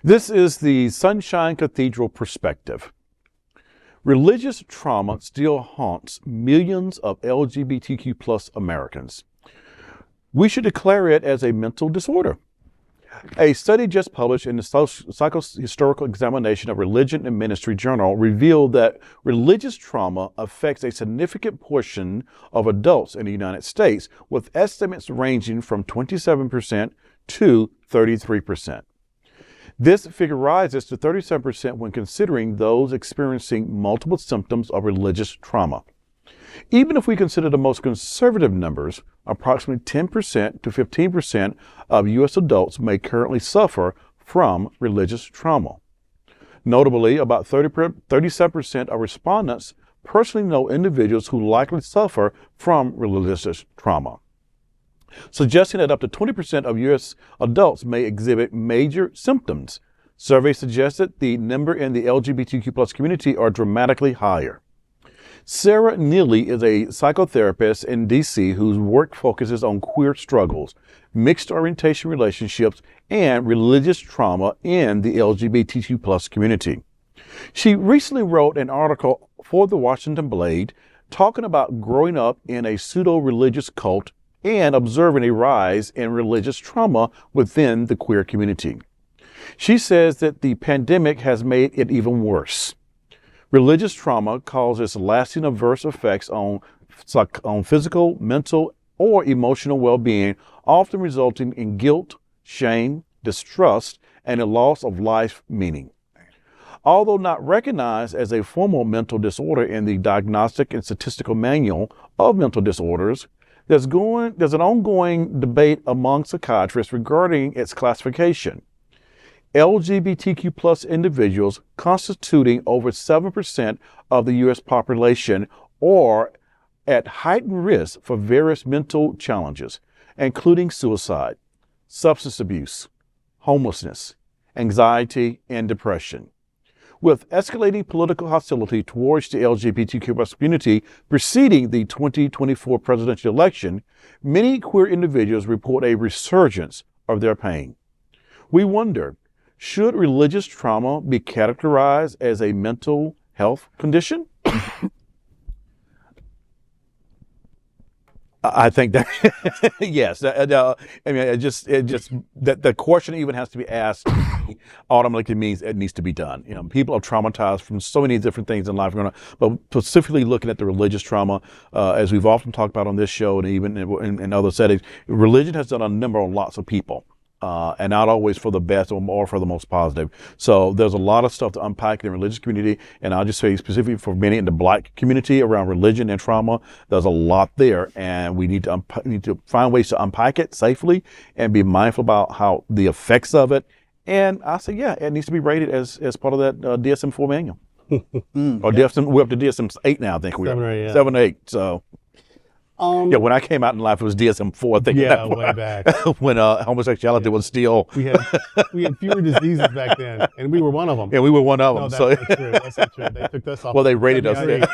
This is the Sunshine Cathedral perspective. Religious trauma still haunts millions of LGBTQ plus Americans. We should declare it as a mental disorder. A study just published in the Socio-Historical Examination of Religion and Ministry Journal revealed that religious trauma affects a significant portion of adults in the United States, with estimates ranging from 27% to 33%. This figure rises to 37% when considering those experiencing multiple symptoms of religious trauma. Even if we consider the most conservative numbers, approximately 10% to 15% of U.S. adults may currently suffer from religious trauma. Notably, about 37% of respondents personally know individuals who likely suffer from religious trauma, suggesting that up to 20% of U.S. adults may exhibit major symptoms. Surveys suggest that the number in the LGBTQ plus community are dramatically higher. Sarah Nealy is a psychotherapist in D.C. whose work focuses on queer struggles, mixed orientation relationships, and religious trauma in the LGBTQ plus community. She recently wrote an article for the Washington Blade talking about growing up in a pseudo-religious cult and observing a rise in religious trauma within the queer community. She says that the pandemic has made it even worse. Religious trauma causes lasting adverse effects on physical, mental, or emotional well-being, often resulting in guilt, shame, distrust, and a loss of life meaning. Although not recognized as a formal mental disorder in the Diagnostic and Statistical Manual of Mental Disorders, there's an ongoing debate among psychiatrists regarding its classification. LGBTQ plus individuals, constituting over 7% of the U.S. population, are at heightened risk for various mental challenges, including suicide, substance abuse, homelessness, anxiety, and depression. With escalating political hostility towards the LGBTQ plus community preceding the 2024 presidential election, many queer individuals report a resurgence of their pain. We wonder, should religious trauma be categorized as a mental health condition? I think that yes. I mean, it just that the question even has to be asked automatically means it needs to be done. You know, people are traumatized from so many different things in life, but specifically looking at the religious trauma, as we've often talked about on this show and even in other settings, religion has done a number on lots of people. And not always for the best or for the most positive. So there's a lot of stuff to unpack in the religious community, and I'll just say specifically for many in the Black community around religion and trauma, there's a lot there, and we need to find ways to unpack it safely and be mindful about how the effects of it. And I say, yeah, it needs to be rated as part of that DSM-4 manual. Or DSM, we're up to DSM-8 now, I think we are. 7 or 8, yeah. 7 or 8, so. Yeah, when I came out in life, it was DSM-4. I think way back when homosexuality was still. We had fewer diseases back then, and we were one of them. Yeah, we were one of them. No, that's not true. That's not true. They took us off. Well, they rated us there.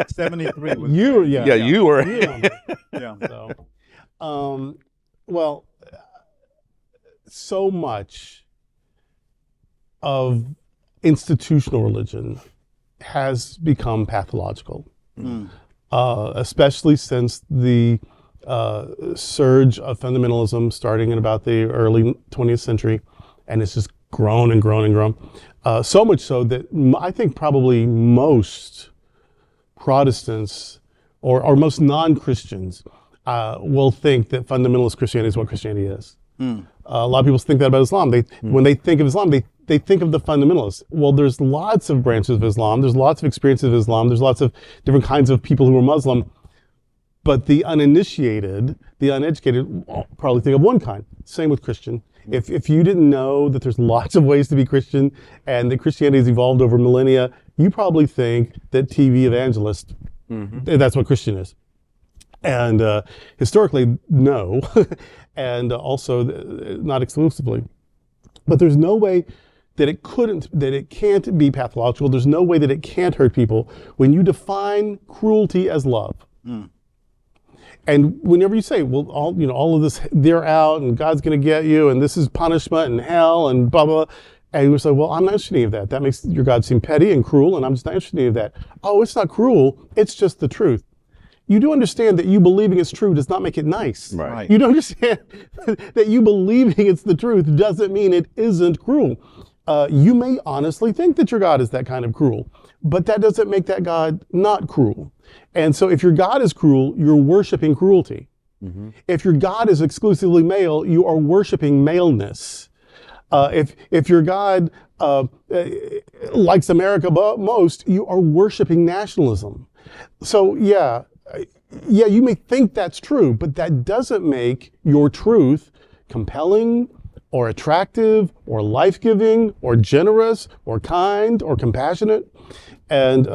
73 was. You were, yeah, you were. Yeah. So, well, so much of institutional religion has become pathological. Especially since the surge of fundamentalism starting in about the early 20th century, and it's just grown and grown and grown. So much so that I think probably most Protestants or most non-Christians will think that fundamentalist Christianity is what Christianity is. A lot of people think that about Islam. When they think of Islam, they think of the fundamentalists. Well, there's lots of branches of Islam. There's lots of experiences of Islam. There's lots of different kinds of people who are Muslim. But the uninitiated, the uneducated, probably think of one kind. Same with Christian. If you didn't know that there's lots of ways to be Christian and that Christianity has evolved over millennia, you probably think that TV evangelist, that's what Christian is. And historically, no. And also not exclusively. But there's no way that it can't be pathological. There's no way that it can't hurt people when you define cruelty as love. And whenever you say, well, all of this, they're out and God's going to get you and this is punishment and hell and blah, blah, And we say, well, I'm not interested in any of that. That makes your God seem petty and cruel, and I'm just not interested in any of that. Oh, it's not cruel. It's just the truth. You do understand that you believing it's true does not make it nice. Right. You do understand that you believing it's the truth doesn't mean it isn't cruel. You may honestly think that your God is that kind of cruel, but that doesn't make that God not cruel. And so if your God is cruel, you're worshiping cruelty. If your God is exclusively male, you are worshiping maleness. If your God likes America most, you are worshiping nationalism. So yeah, you may think that's true, but that doesn't make your truth compelling or attractive or life-giving or generous or kind or compassionate. And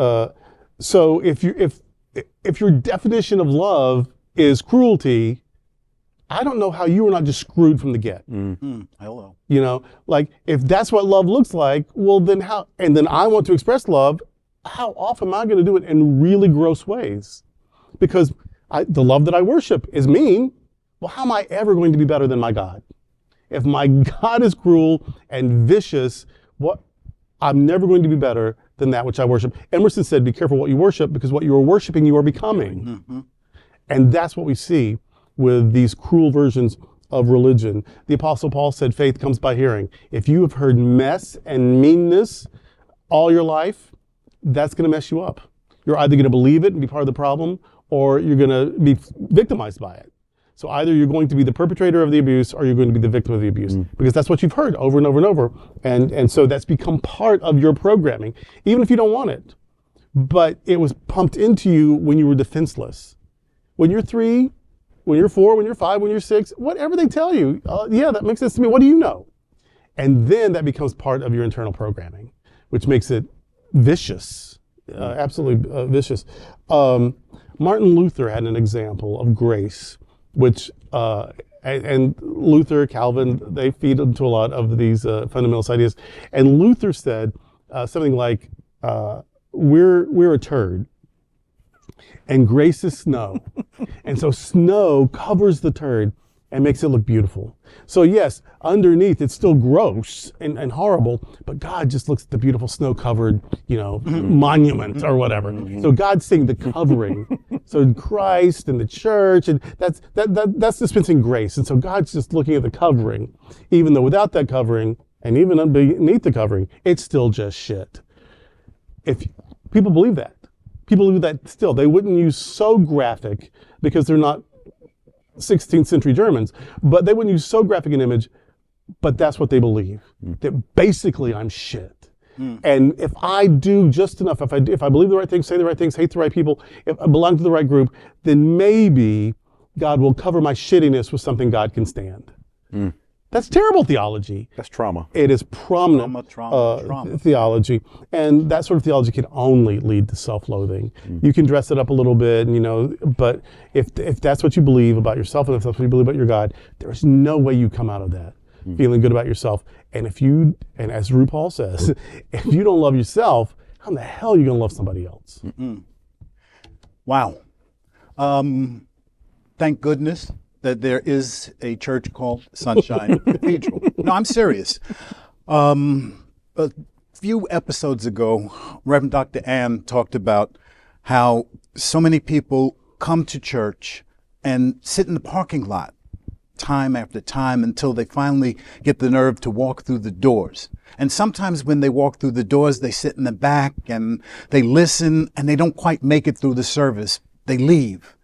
so if your definition of love is cruelty, I don't know how you were not just screwed from the get. Hello. You know, like if that's what love looks like, well then how, and then I want to express love, how often am I going to do it in really gross ways? Because the love that I worship is mean. Well, how am I ever going to be better than my God? If my God is cruel and vicious, I'm never going to be better than that which I worship. Emerson said, be careful what you worship, because what you are worshiping, you are becoming. And that's what we see with these cruel versions of religion. The Apostle Paul said, faith comes by hearing. If you have heard mess and meanness all your life, that's going to mess you up. You're either going to believe it and be part of the problem, or you're going to be victimized by it. So either you're going to be the perpetrator of the abuse, or you're going to be the victim of the abuse, because that's what you've heard over and over and over. And so that's become part of your programming, even if you don't want it. But it was pumped into you when you were defenseless. When you're 3, when you're 4, when you're 5, when you're 6, whatever they tell you, yeah, that makes sense to me. What do you know? And then that becomes part of your internal programming, which makes it vicious, absolutely vicious. Martin Luther had an example of grace, which, and Luther, Calvin, they feed into a lot of these fundamentalist ideas. And Luther said something like, we're a turd, and grace is snow. And so snow covers the turd and makes it look beautiful. So yes, underneath it's still gross and horrible, but God just looks at the beautiful snow-covered, monument or whatever. So God's seeing the covering. So Christ and the church, and that's dispensing grace. And so God's just looking at the covering, even though without that covering, and even underneath the covering, it's still just shit. If people believe that. People believe that still. They wouldn't use so graphic because they're not 16th century Germans, but they wouldn't use so graphic an image, but that's what they believe, that basically I'm shit. And if I do just enough, if I believe the right things, say the right things, hate the right people, if I belong to the right group, then maybe God will cover my shittiness with something God can stand. That's terrible theology. That's trauma. It is prominent Trauma. theology. And that sort of theology can only lead to self-loathing. You can dress it up a little bit, but if that's what you believe about yourself, and if that's what you believe about your God, there's no way you come out of that feeling good about yourself. And and as RuPaul says, if you don't love yourself, how in the hell are you going to love somebody else? Wow. Thank goodness that there is a church called Sunshine Cathedral. No, I'm serious. A few episodes ago, Reverend Dr. Ann talked about how so many people come to church and sit in the parking lot time after time until they finally get the nerve to walk through the doors. And sometimes when they walk through the doors, they sit in the back and they listen and they don't quite make it through the service. They leave.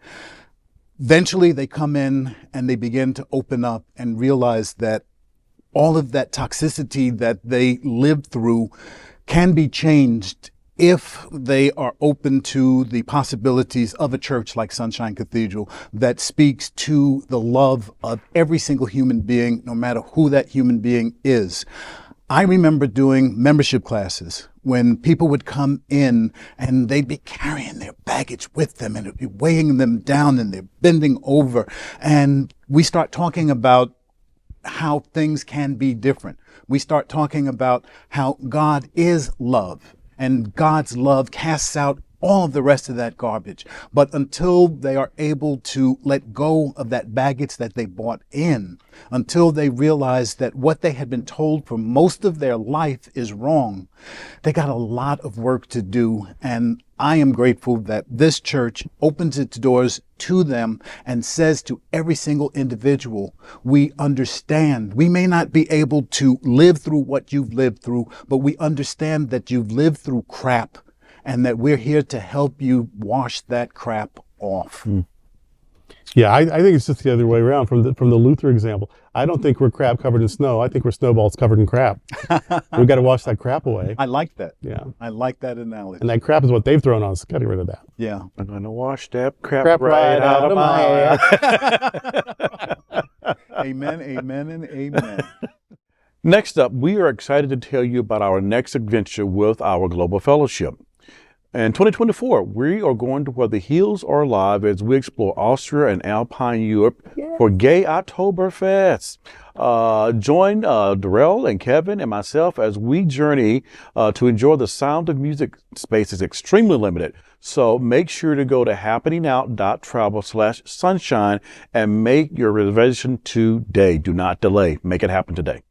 Eventually they come in and they begin to open up and realize that all of that toxicity that they lived through can be changed if they are open to the possibilities of a church like Sunshine Cathedral that speaks to the love of every single human being, no matter who that human being is. I remember doing membership classes when people would come in and they'd be carrying their baggage with them and it'd be weighing them down and they're bending over. And we start talking about how things can be different. We start talking about how God is love and God's love casts out all of the rest of that garbage. But until they are able to let go of that baggage that they brought in, until they realize that what they had been told for most of their life is wrong, they got a lot of work to do. And I am grateful that this church opens its doors to them and says to every single individual, we understand. We may not be able to live through what you've lived through, but we understand that you've lived through crap and that we're here to help you wash that crap off. Yeah, I think it's just the other way around from the Luther example. I don't think we're crap covered in snow. I think we're snowballs covered in crap. We've got to wash that crap away. I like that. Yeah. I like that analogy. And that crap is what they've thrown on us. Got to get rid of that. Yeah. I'm going to wash that crap right out of my hair. Amen, amen, and amen. Next up, we are excited to tell you about our next adventure with our Global Fellowship. In 2024, we are going to where the hills are alive as we explore Austria and Alpine Europe for Gay Oktoberfest. Join Darrell and Kevin and myself as we journey to enjoy the sound of music. Space is extremely limited, so make sure to go to happeningout.travel/sunshine and make your reservation today. Do not delay. Make it happen today.